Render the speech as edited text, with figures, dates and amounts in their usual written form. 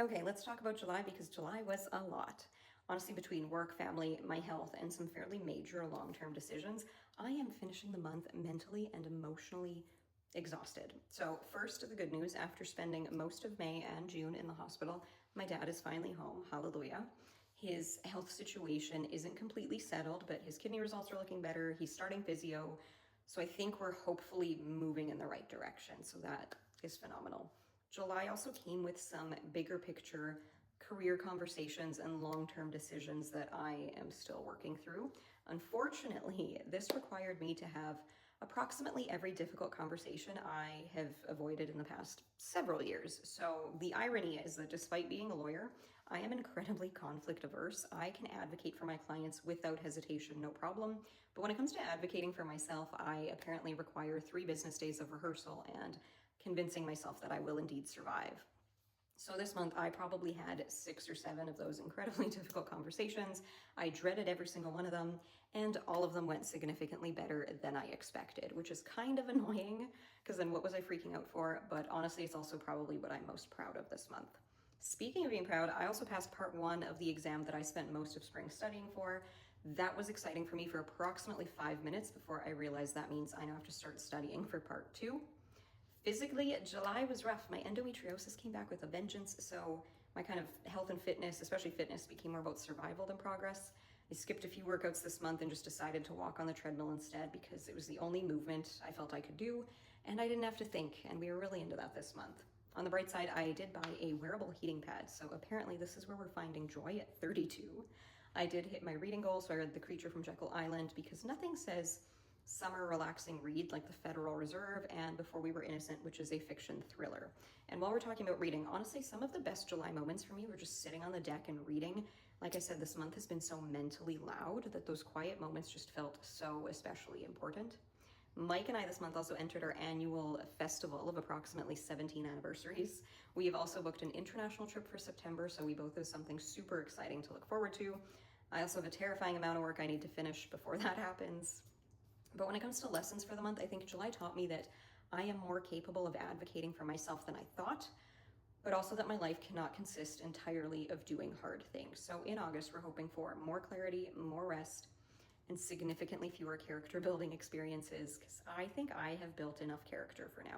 Okay, let's talk about July because July was a lot. Honestly, between work, family, my health, and some fairly major long term decisions, I am finishing the month mentally and emotionally exhausted. So, first, the good news after spending most of May and June in the hospital, my dad is finally home. Hallelujah. His health situation isn't completely settled, but his kidney results are looking better. He's starting physio. So, I think we're hopefully moving in the right direction. So, that is phenomenal. July also came with some bigger picture career conversations and long term decisions that I am still working through. Unfortunately, this required me to have approximately every difficult conversation I have avoided in the past several years. So, the irony is that despite being a lawyer, I am incredibly conflict averse. I can advocate for my clients without hesitation, no problem. But when it comes to advocating for myself, I apparently require 3 business days of rehearsal and convincing myself that I will indeed survive. So this month, I probably had 6 or 7 of those incredibly difficult conversations. I dreaded every single one of them, and all of them went significantly better than I expected, which is kind of annoying because then what was I freaking out for? But honestly, it's also probably what I'm most proud of this month. Speaking of being proud, I also passed part 1 of the exam that I spent most of spring studying for. That was exciting for me for approximately 5 minutes before I realized that means I now have to start studying for part 2. Physically, July was rough. My endometriosis came back with a vengeance, so my kind of health and fitness, especially fitness, became more about survival than progress. I skipped a few workouts this month and just decided to walk on the treadmill instead because it was the only movement I felt I could do, and I didn't have to think, and we were really into that this month. On the bright side, I did buy a wearable heating pad, so apparently this is where we're finding joy at 32. I did hit my reading goal, so I read The Creature from Jekyll Island because nothing says summer relaxing read like The Federal Reserve and Before We Were Innocent, which is a fiction thriller. And while we're talking about reading, honestly, some of the best July moments for me were just sitting on the deck and reading. Like I said, this month has been so mentally loud that those quiet moments just felt so especially important. Mike and I this month also entered our annual festival of approximately 17 anniversaries. We have also booked an international trip for September, so we both have something super exciting to look forward to. I also have a terrifying amount of work I need to finish before that happens. But when it comes to lessons for the month, I think July taught me that I am more capable of advocating for myself than I thought, but also that my life cannot consist entirely of doing hard things. So in August, we're hoping for more clarity, more rest, and significantly fewer character building experiences because I think I have built enough character for now.